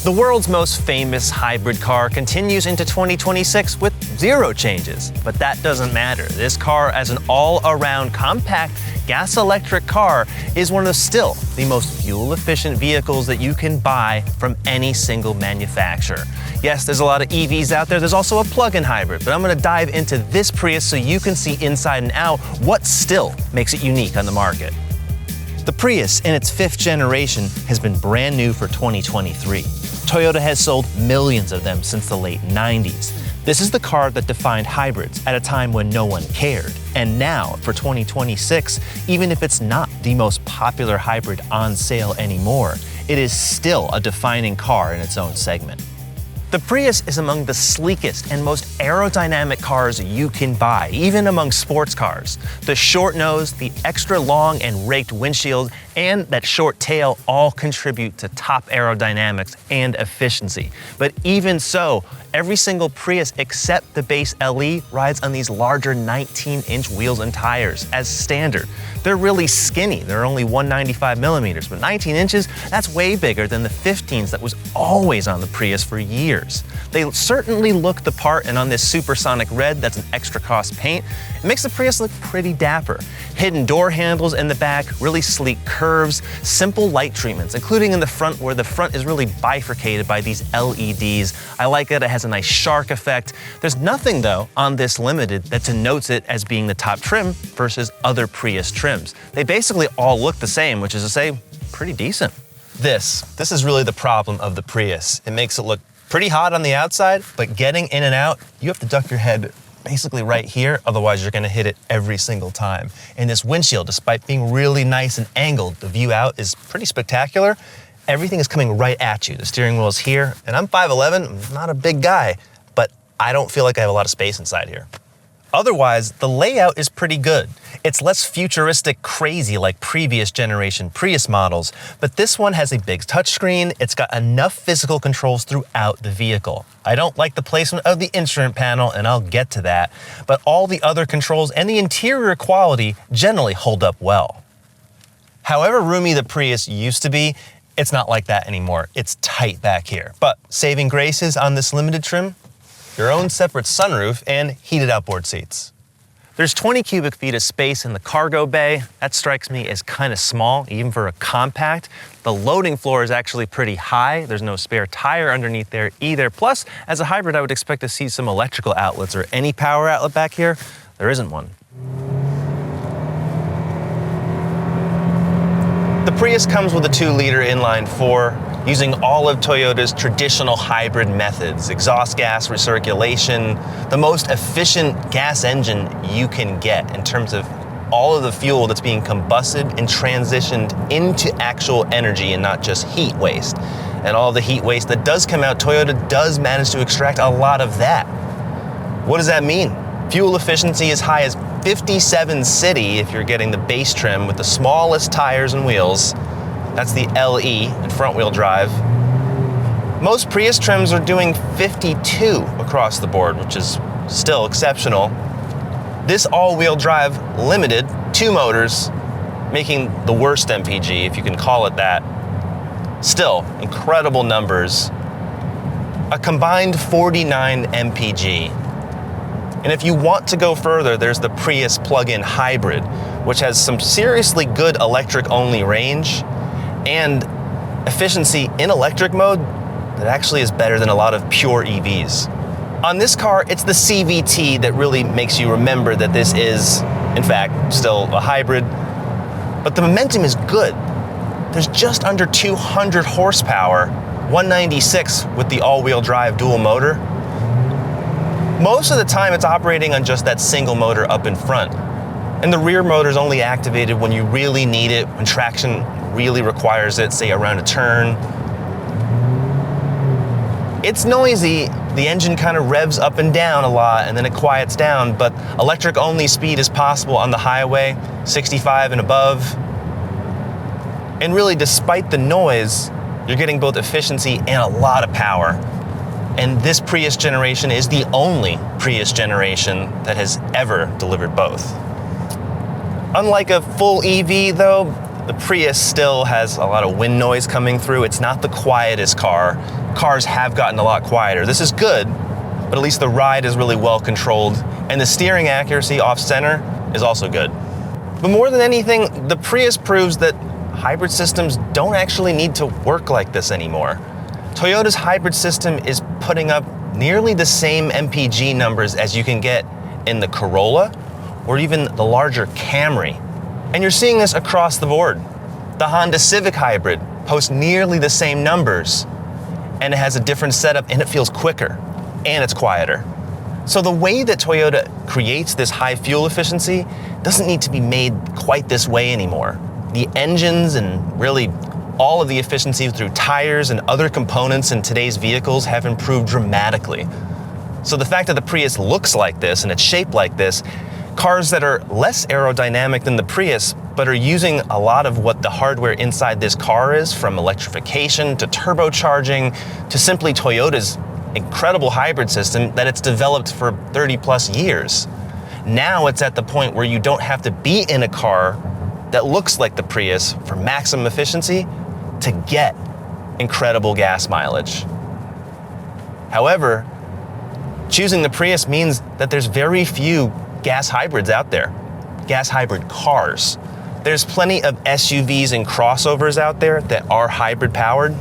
The world's most famous hybrid car continues into 2026 with zero changes, but that doesn't matter. This car, as an all-around compact gas-electric car, is one of still the most fuel-efficient vehicles that you can buy from any single manufacturer. Yes, there's a lot of EVs out there. There's also a plug-in hybrid, but I'm going to dive into this Prius so you can see inside and out what still makes it unique on the market. The Prius, in its 5th generation, has been brand new for 2023. Toyota has sold millions of them since the late 90s. This is the car that defined hybrids at a time when no one cared. And now, for 2026, even if it's not the most popular hybrid on sale anymore, it is still a defining car in its own segment. The Prius is among the sleekest and most aerodynamic cars you can buy, even among sports cars. The short nose, the extra long and raked windshield, and that short tail all contribute to top aerodynamics and efficiency. But even so, every single Prius except the base LE rides on these larger 19-inch wheels and tires as standard. They're really skinny. They're only 195 millimeters, but 19 inches, that's way bigger than the 15s that was always on the Prius for years. They certainly look the part, and on this supersonic red that's an extra cost paint, it makes the Prius look pretty dapper. Hidden door handles in the back, really sleek curves, simple light treatments, including in the front where the front is really bifurcated by these LEDs. I like it, it has a nice shark effect. There's nothing though on this Limited that denotes it as being the top trim versus other Prius trims. They basically all look the same, which is to say, pretty decent. This is really the problem of the Prius. It makes it look pretty hot on the outside, but getting in and out, you have to duck your head basically right here, otherwise you're gonna hit it every single time. And this windshield, despite being really nice and angled, the view out is pretty spectacular. Everything is coming right at you. The steering wheel is here, and I'm 5'11", I'm not a big guy, but I don't feel like I have a lot of space inside here. Otherwise, the layout is pretty good. It's less futuristic crazy like previous generation Prius models, but this one has a big touchscreen. It's got enough physical controls throughout the vehicle. I don't like the placement of the instrument panel, and I'll get to that, but all the other controls and the interior quality generally hold up well. However roomy the Prius used to be, it's not like that anymore. It's tight back here, but saving graces on this Limited trim, your own separate sunroof and heated outboard seats. There's 20 cubic feet of space in the cargo bay. That strikes me as kind of small, even for a compact. The loading floor is actually pretty high. There's no spare tire underneath there either. Plus, as a hybrid, I would expect to see some electrical outlets or any power outlet back here. There isn't one. The Prius comes with a 2-liter inline-4, using all of Toyota's traditional hybrid methods, exhaust gas recirculation, the most efficient gas engine you can get in terms of all of the fuel that's being combusted and transitioned into actual energy and not just heat waste. And all the heat waste that does come out, Toyota does manage to extract a lot of that. What does that mean? Fuel efficiency as high as 57 city if you're getting the base trim with the smallest tires and wheels. That's the LE and front wheel drive. Most Prius trims are doing 52 across the board, which is still exceptional. This all-wheel drive Limited, 2 motors, making the worst MPG, if you can call it that. Still, incredible numbers. A combined 49 MPG. And if you want to go further, there's the Prius plug-in hybrid, which has some seriously good electric-only range and efficiency in electric mode that actually is better than a lot of pure EVs. On this car, it's the CVT that really makes you remember that this is, in fact, still a hybrid, but the momentum is good. There's just under 200 horsepower, 196 with the all-wheel drive dual motor. Most of the time it's operating on just that single motor up in front. And the rear motor is only activated when you really need it, when traction really requires it, say around a turn. It's noisy. The engine kind of revs up and down a lot and then it quiets down, but electric only speed is possible on the highway, 65 and above. And really, despite the noise, you're getting both efficiency and a lot of power. And this Prius generation is the only Prius generation that has ever delivered both. Unlike a full EV though, the Prius still has a lot of wind noise coming through. It's not the quietest car cars have gotten a lot quieter. This is good, but at least the ride is really well controlled, and the steering accuracy off-center is also good. But more than anything, the Prius proves that hybrid systems don't actually need to work like this anymore. Toyota's hybrid system is putting up nearly the same MPG numbers as you can get in the Corolla or even the larger Camry. And you're seeing this across the board. The Honda Civic Hybrid posts nearly the same numbers, and it has a different setup, and it feels quicker, and it's quieter. So the way that Toyota creates this high fuel efficiency doesn't need to be made quite this way anymore. The engines and really all of the efficiency through tires and other components in today's vehicles have improved dramatically. So the fact that the Prius looks like this and it's shaped like this, cars that are less aerodynamic than the Prius but are using a lot of what the hardware inside this car is, from electrification to turbocharging to simply Toyota's incredible hybrid system that it's developed for 30 plus years. Now it's at the point where you don't have to be in a car that looks like the Prius for maximum efficiency to get incredible gas mileage. However, choosing the Prius means that there's very few gas hybrids out there, gas hybrid cars. There's plenty of SUVs and crossovers out there that are hybrid powered,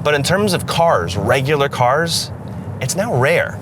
but in terms of cars, regular cars, it's now rare.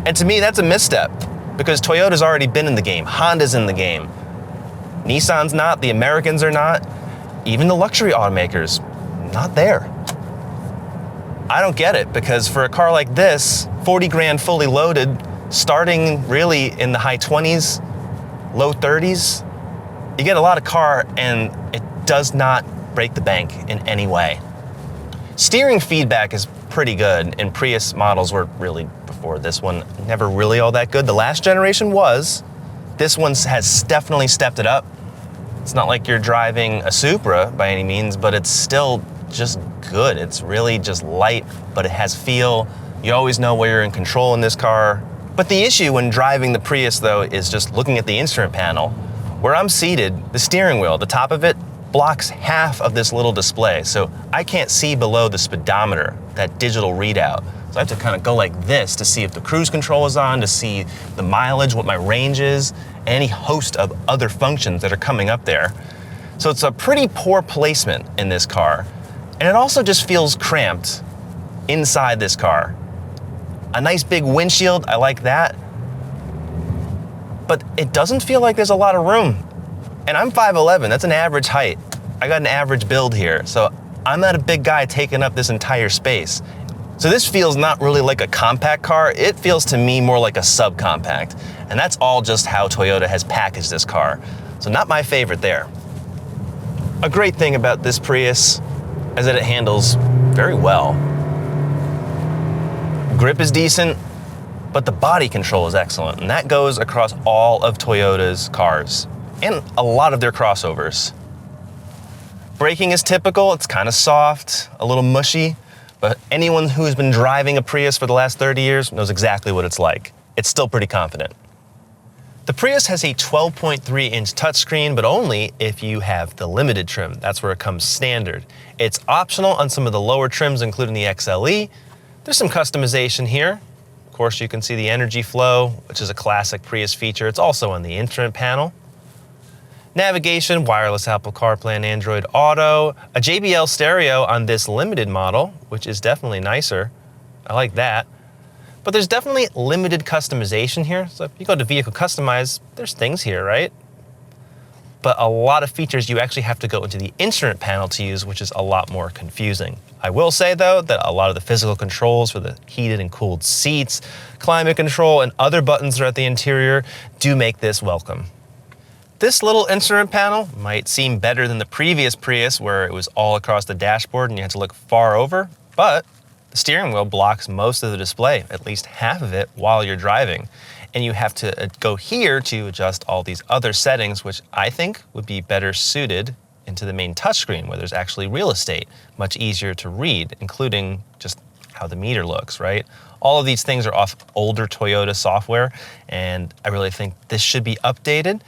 And to me, that's a misstep, because Toyota's already been in the game, Honda's in the game, Nissan's not, the Americans are not, even the luxury automakers, not there. I don't get it, because for a car like this, 40 grand fully loaded, starting really in the high 20s, low 30s, you get a lot of car and it does not break the bank in any way. Steering feedback is pretty good, and Prius models were really, before this one, never really all that good. The last generation was. This one has definitely stepped it up. It's not like you're driving a Supra by any means, but it's still just good. It's really just light, but it has feel. You always know where you're in control in this car. But the issue when driving the Prius, though, is just looking at the instrument panel. Where I'm seated, the steering wheel, the top of it, blocks half of this little display. So I can't see below the speedometer, that digital readout. So I have to kind of go like this to see if the cruise control is on, to see the mileage, what my range is, any host of other functions that are coming up there. So it's a pretty poor placement in this car. And it also just feels cramped inside this car. A nice big windshield, I like that. But it doesn't feel like there's a lot of room. And I'm 5'11", that's an average height. I got an average build here, so I'm not a big guy taking up this entire space. So this feels not really like a compact car, it feels to me more like a subcompact. And that's all just how Toyota has packaged this car. So not my favorite there. A great thing about this Prius is that it handles very well. Grip is decent, but the body control is excellent, and that goes across all of Toyota's cars and a lot of their crossovers. Braking is typical, it's kind of soft, a little mushy, but anyone who's been driving a Prius for the last 30 years knows exactly what it's like. It's still pretty confident. The Prius has a 12.3-inch touchscreen, but only if you have the limited trim. That's where it comes standard. It's optional on some of the lower trims, including the XLE. There's some customization here. Of course, you can see the energy flow, which is a classic Prius feature. It's also on the instrument panel. Navigation, wireless Apple CarPlay and Android Auto, a JBL stereo on this limited model, which is definitely nicer. I like that. But there's definitely limited customization here. So if you go to Vehicle Customize, there's things here, right? But a lot of features you actually have to go into the instrument panel to use, which is a lot more confusing. I will say, though, that a lot of the physical controls for the heated and cooled seats, climate control, and other buttons throughout the interior do make this welcome. This little instrument panel might seem better than the previous Prius, where it was all across the dashboard and you had to look far over, but the steering wheel blocks most of the display, at least half of it, while you're driving. And you have to go here to adjust all these other settings, which I think would be better suited into the main touchscreen, where there's actually real estate, much easier to read, including just how the meter looks, right? All of these things are off older Toyota software, and I really think this should be updated.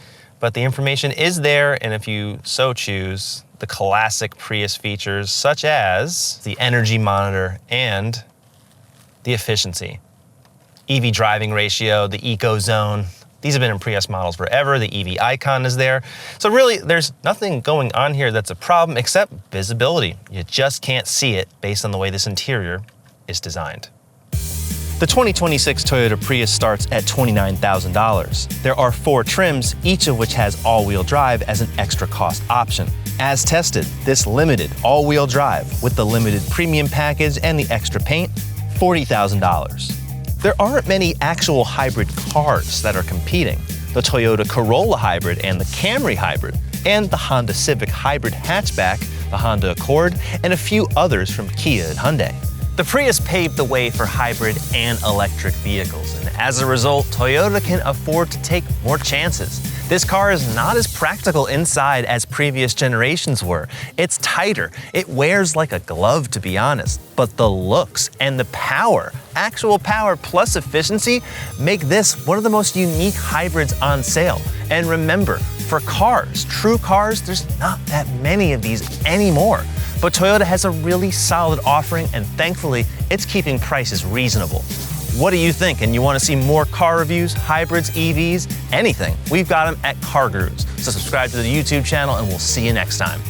but the information is there, and if you so choose, the classic Prius features such as the energy monitor and the efficiency. EV driving ratio, the eco zone. These have been in Prius models forever. The EV icon is there. So really, there's nothing going on here that's a problem except visibility. You just can't see it based on the way this interior is designed. The 2026 Toyota Prius starts at $29,000. There are 4 trims, each of which has all-wheel drive as an extra cost option. As tested, this limited all-wheel drive with the limited premium package and the extra paint, $40,000. There aren't many actual hybrid cars that are competing. The Toyota Corolla Hybrid and the Camry Hybrid, and the Honda Civic Hybrid hatchback, the Honda Accord, and a few others from Kia and Hyundai. The Prius paved the way for hybrid and electric vehicles, and as a result, Toyota can afford to take more chances. This car is not as practical inside as previous generations were. It's tighter. It wears like a glove, to be honest. But the looks and the power, actual power plus efficiency, make this one of the most unique hybrids on sale. And remember, for cars, true cars, there's not that many of these anymore. But Toyota has a really solid offering, and thankfully, it's keeping prices reasonable. What do you think? And you want to see more car reviews, hybrids, EVs, anything? We've got them at CarGurus. So subscribe to the YouTube channel, and we'll see you next time.